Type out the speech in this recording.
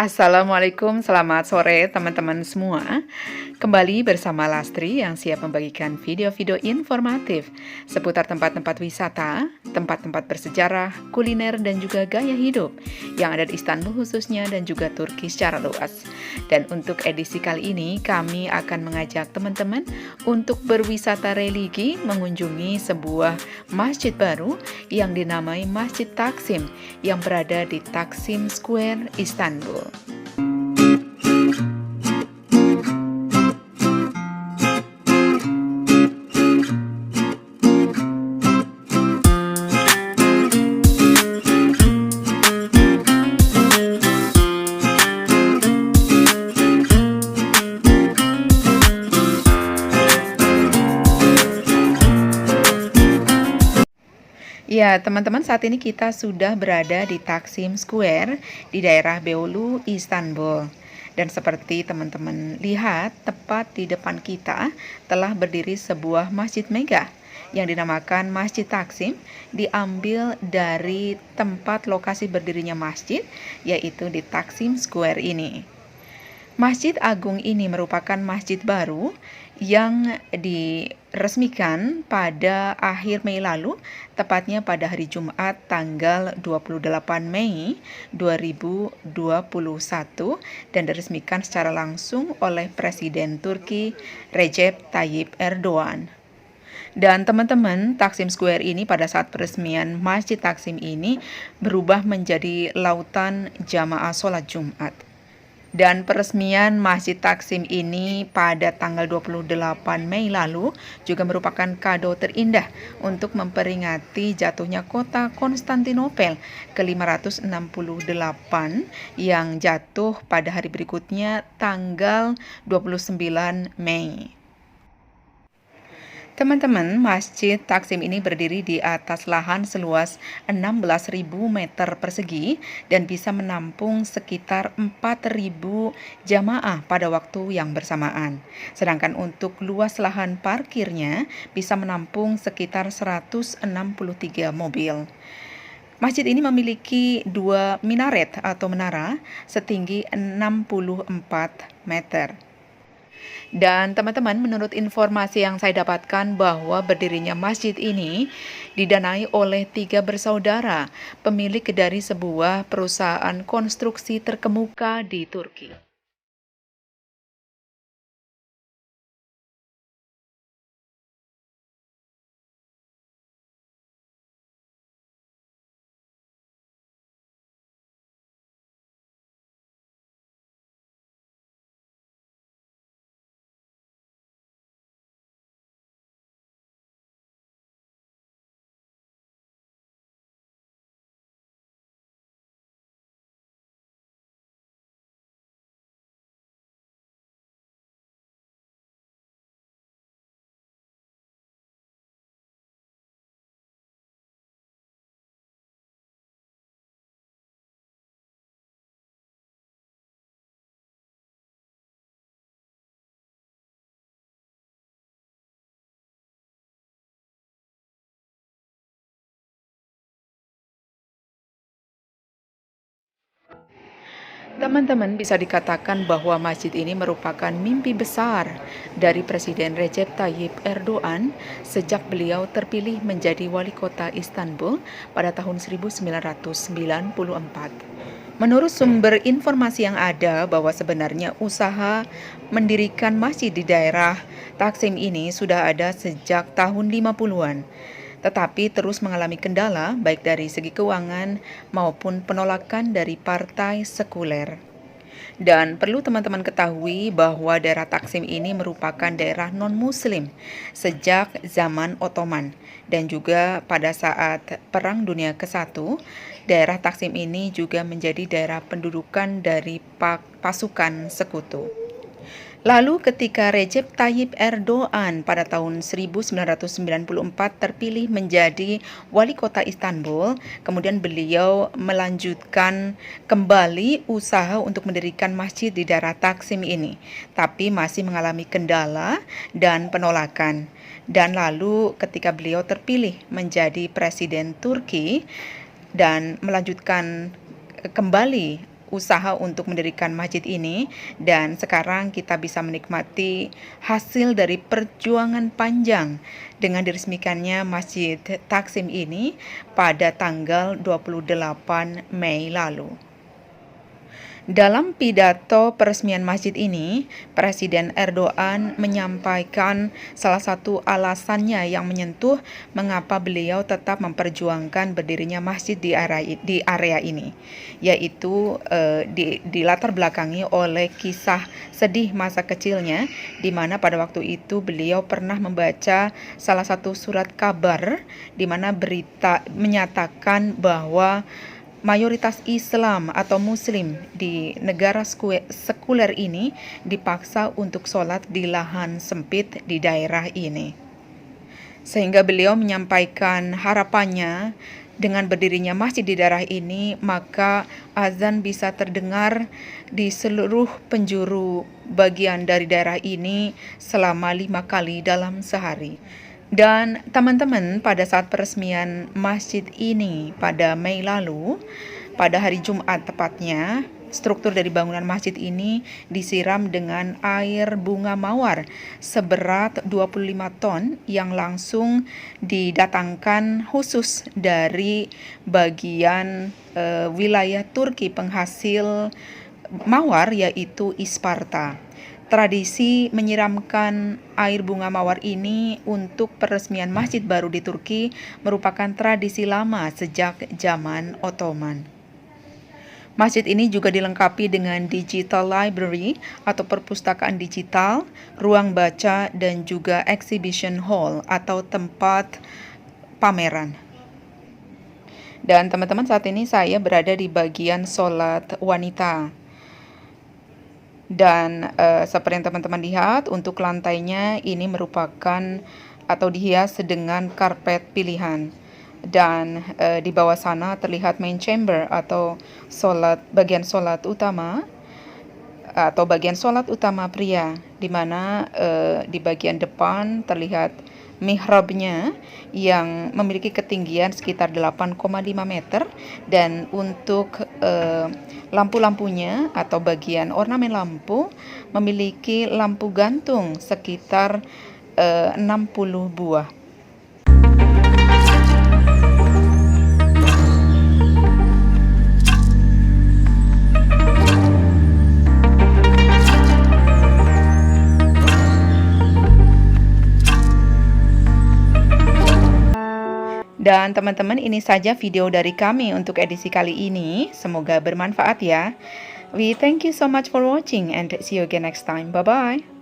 Assalamualaikum, selamat sore teman-teman semua. Kembali bersama Lastri yang siap membagikan video-video informatif seputar tempat-tempat wisata, tempat-tempat bersejarah, kuliner, dan juga gaya hidup yang ada di Istanbul khususnya dan juga Turki secara luas. Dan untuk edisi kali ini kami akan mengajak teman-teman untuk berwisata religi mengunjungi sebuah masjid baru yang dinamai Masjid Taksim yang berada di Taksim Square, Istanbul. Ya, teman-teman, saat ini kita sudah berada di Taksim Square di daerah Beyoğlu, Istanbul. Dan seperti teman-teman lihat, tepat di depan kita telah berdiri sebuah masjid megah yang dinamakan Masjid Taksim, diambil dari tempat lokasi berdirinya masjid, yaitu di Taksim Square ini. Masjid Agung ini merupakan masjid baru yang diresmikan pada akhir Mei lalu, tepatnya pada hari Jumat tanggal 28 Mei 2021 dan diresmikan secara langsung oleh Presiden Turki Recep Tayyip Erdogan. Dan teman-teman, Taksim Square ini pada saat peresmian Masjid Taksim ini berubah menjadi lautan jamaah sholat Jumat. Dan peresmian Masjid Taksim ini pada tanggal 28 Mei lalu juga merupakan kado terindah untuk memperingati jatuhnya kota Konstantinopel ke-568 yang jatuh pada hari berikutnya tanggal 29 Mei. Teman-teman, Masjid Taksim ini berdiri di atas lahan seluas 16.000 meter persegi dan bisa menampung sekitar 4.000 jamaah pada waktu yang bersamaan. Sedangkan untuk luas lahan parkirnya bisa menampung sekitar 163 mobil. Masjid ini memiliki 2 minaret atau menara setinggi 64 meter. Dan teman-teman, menurut informasi yang saya dapatkan bahwa berdirinya masjid ini didanai oleh 3 bersaudara, pemilik dari sebuah perusahaan konstruksi terkemuka di Turki. Teman-teman, bisa dikatakan bahwa masjid ini merupakan mimpi besar dari Presiden Recep Tayyip Erdogan sejak beliau terpilih menjadi wali kota Istanbul pada tahun 1994. Menurut sumber informasi yang ada bahwa sebenarnya usaha mendirikan masjid di daerah Taksim ini sudah ada sejak tahun 50-an. Tetapi terus mengalami kendala baik dari segi keuangan maupun penolakan dari partai sekuler. Dan perlu teman-teman ketahui bahwa daerah Taksim ini merupakan daerah non-muslim sejak zaman Ottoman. Dan juga pada saat Perang Dunia ke-1, daerah Taksim ini juga menjadi daerah pendudukan dari pasukan sekutu. Lalu ketika Recep Tayyip Erdogan pada tahun 1994 terpilih menjadi wali kota Istanbul, kemudian beliau melanjutkan kembali usaha untuk mendirikan masjid di daerah Taksim ini, tapi masih mengalami kendala dan penolakan. Dan lalu ketika beliau terpilih menjadi presiden Turki dan melanjutkan kembali usaha untuk mendirikan masjid ini, dan sekarang kita bisa menikmati hasil dari perjuangan panjang dengan diresmikannya Masjid Taksim ini pada tanggal 28 Mei lalu. Dalam pidato peresmian masjid ini, Presiden Erdogan menyampaikan salah satu alasannya yang menyentuh mengapa beliau tetap memperjuangkan berdirinya masjid di area ini, yaitu dilatar belakangi oleh kisah sedih masa kecilnya, di mana pada waktu itu beliau pernah membaca salah satu surat kabar di mana berita menyatakan bahwa mayoritas Islam atau Muslim di negara sekuler ini dipaksa untuk sholat di lahan sempit di daerah ini. Sehingga beliau menyampaikan harapannya dengan berdirinya masjid di daerah ini, maka azan bisa terdengar di seluruh penjuru bagian dari daerah ini selama 5 kali dalam sehari. Dan teman-teman, pada saat peresmian masjid ini pada Mei lalu, pada hari Jumat tepatnya, struktur dari bangunan masjid ini disiram dengan air bunga mawar seberat 25 ton yang langsung didatangkan khusus dari bagian wilayah Turki penghasil mawar, yaitu Isparta. Tradisi menyiramkan air bunga mawar ini untuk peresmian masjid baru di Turki merupakan tradisi lama sejak zaman Ottoman. Masjid ini juga dilengkapi dengan digital library atau perpustakaan digital, ruang baca, dan juga exhibition hall atau tempat pameran. Dan teman-teman, saat ini saya berada di bagian sholat wanita. Dan seperti yang teman-teman lihat, untuk lantainya ini merupakan atau dihias dengan karpet pilihan. Dan di bawah sana terlihat main chamber atau bagian sholat utama atau bagian sholat utama pria, di mana di bagian depan terlihat mihrabnya yang memiliki ketinggian sekitar 8,5 meter, dan untuk lampu-lampunya atau bagian ornamen lampu memiliki lampu gantung sekitar 60 buah. Dan teman-teman, ini saja video dari kami untuk edisi kali ini. Semoga bermanfaat ya. We thank you so much for watching and see you again next time. Bye-bye.